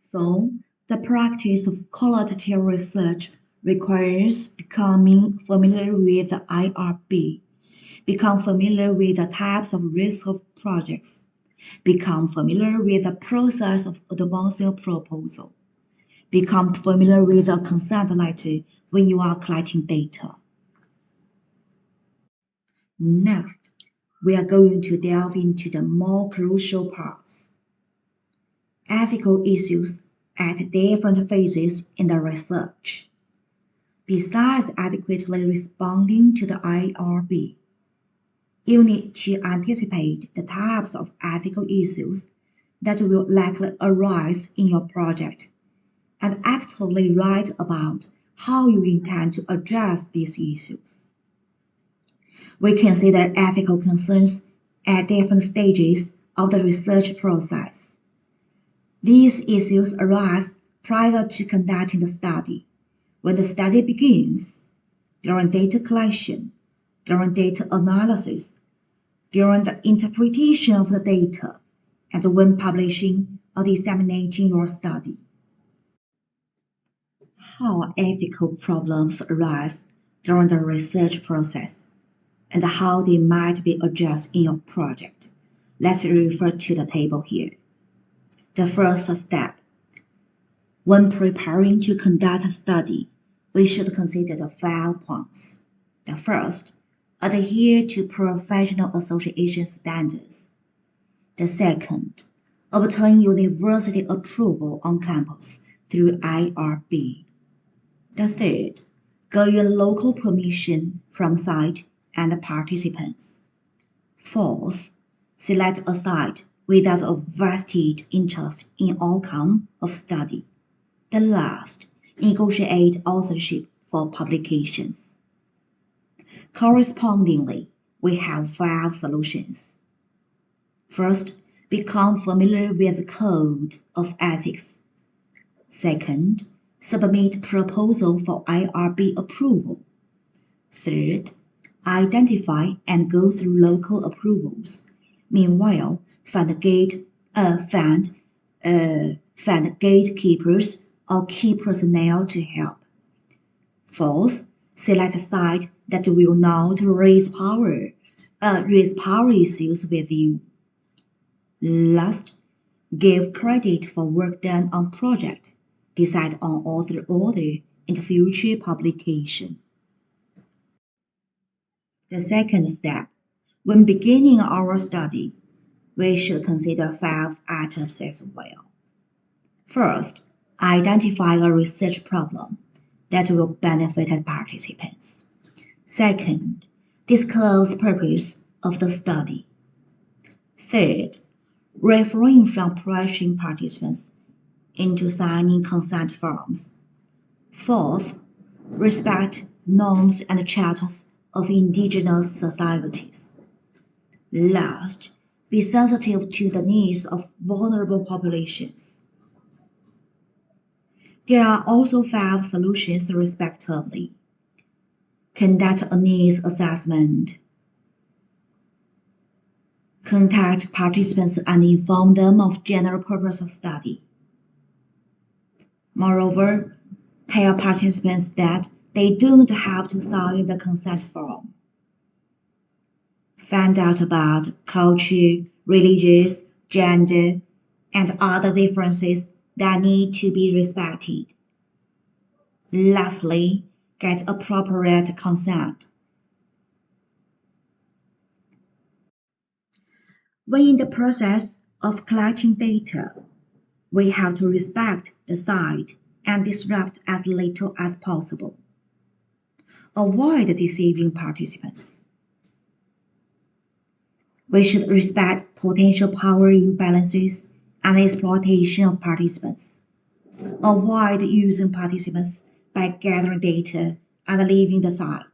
So, the practice of qualitative research requires becoming familiar with the IRB, become familiar with the types of risk of projects, become familiar with the process of advancing a proposal, become familiar with the consent letter when you are collecting data. Next, we are going to delve into the more crucial parts. Ethical issues at different phases in the research. Besides adequately responding to the IRB, you need to anticipate the types of ethical issues that will likely arise in your project and actively write about how you intend to address these issues. We consider ethical concerns at different stages of the research process. These issues arise prior to conducting the study, when the study begins, during data collection, during data analysis, during the interpretation of the data, and when publishing or disseminating your study. How ethical problems arise during the research process, and how they might be addressed in your project. Let's refer to the table here. The first step. When preparing to conduct a study, we should consider the 5 points. The first, adhere to professional association standards. The second, obtain university approval on campus through IRB. The third, gain local permission from site and participants. Fourth, select a site without a vested interest in outcome of study. The last, negotiate authorship for publications. Correspondingly, we have 5 solutions. First, become familiar with the code of ethics. Second, submit proposal for IRB approval. Third, identify and go through local approvals. Meanwhile, find gatekeepers or key personnel to help. Fourth, select a site that will not raise power issues with you. Last, give credit for work done on project. Decide on author order and future publication. The second step, when beginning our study, we should consider 5 items as well. First, identify a research problem that will benefit participants. Second, disclose purpose of the study. Third, refrain from pressuring participants into signing consent forms. Fourth, respect norms and charters of indigenous societies. Last, be sensitive to the needs of vulnerable populations. There are also 5 solutions respectively. Conduct a needs assessment. Contact participants and inform them of general purpose of study. Moreover, tell participants that they don't have to sign the consent form. Find out about culture, religious, gender, and other differences that need to be respected. Lastly, get appropriate consent. When in the process of collecting data, we have to respect the site and disrupt as little as possible. Avoid deceiving participants. We should respect potential power imbalances and exploitation of participants. Avoid using participants by gathering data and leaving the site.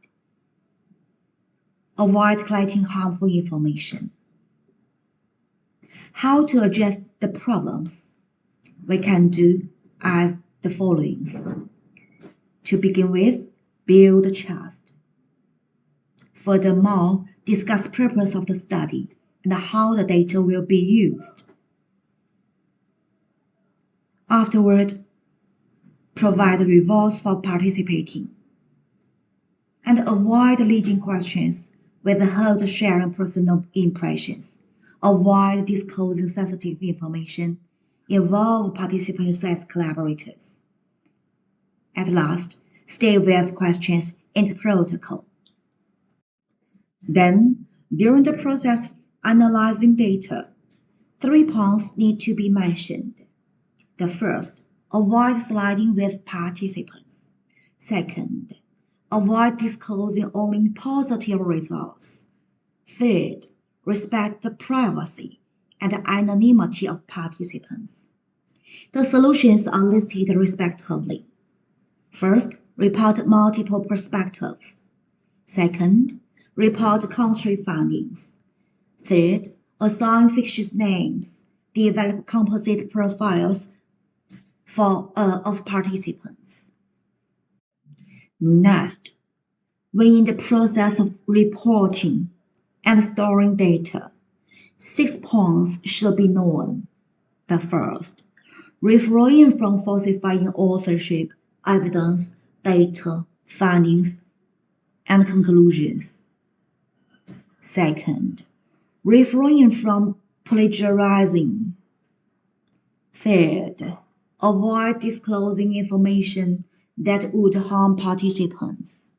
Avoid collecting harmful information. How to address the problems? We can do as the following. To begin with, build trust. Furthermore, discuss purpose of the study and how the data will be used. Afterward, provide rewards for participating. And avoid leading questions, withhold sharing personal impressions, avoid disclosing sensitive information, involve participants as collaborators. At last, stay with questions in the protocol. Then, during the process of analyzing data, 3 points need to be mentioned. The first, avoid sliding with participants. Second, avoid disclosing only positive results. Third, respect the privacy and anonymity of participants. The solutions are listed respectively. First, report multiple perspectives. Second, report country findings. Third, assign fictitious names. Develop composite profiles of participants. Next, when in the process of reporting and storing data, 6 points should be known. The first, refrain from falsifying authorship, evidence, data, findings, and conclusions. Second, refrain from plagiarizing. Third, avoid disclosing information that would harm participants.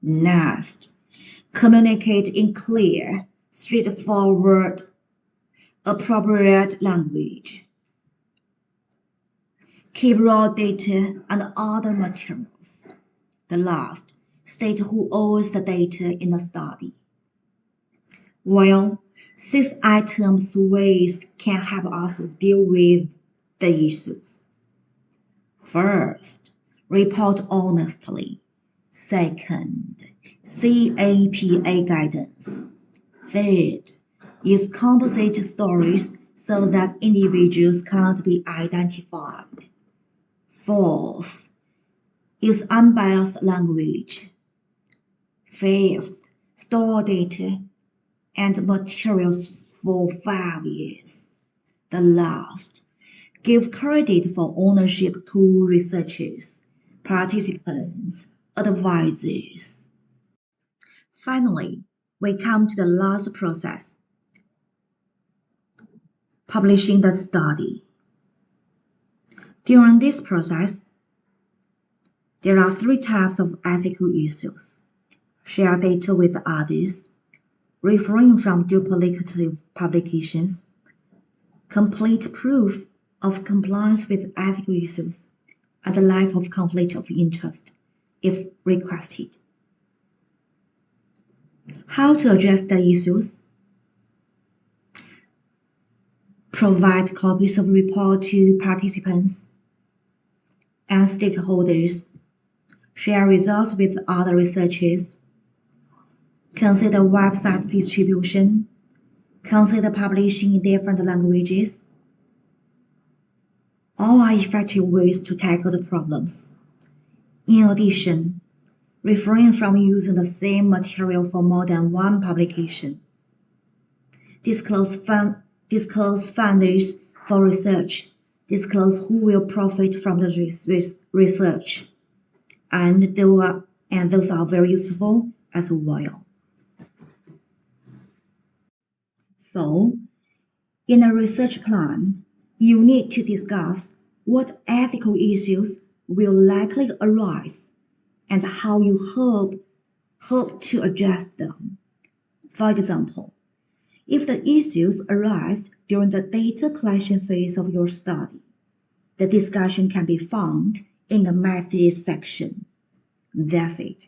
Next, communicate in clear, straightforward, appropriate language. Keep raw data and other materials. The last, state who owns the data in the study. Well, 6 items ways can help us deal with the issues. First, report honestly. Second, CAPA guidance. Third, use composite stories so that individuals can't be identified. Fourth, use unbiased language. Fifth, store data and materials for 5 years. The last, give credit for ownership to researchers, participants, advisors. Finally, we come to the last process, publishing the study. During this process, there are 3 types of ethical issues: share data with others, refrain from duplicative publications, complete proof of compliance with ethical issues, and the lack of conflict of interest, if requested. How to address the issues? Provide copies of report to participants and stakeholders. Share results with other researchers. Consider website distribution. Consider publishing in different languages. All are effective ways to tackle the problems. In addition, refrain from using the same material for more than 1 publication. Disclose funders for research. Disclose who will profit from the research. And those are very useful as well. So, in a research plan, you need to discuss what ethical issues will likely arise and how you hope to address them. For example, if the issues arise during the data collection phase of your study, the discussion can be found in the methods section. That's it.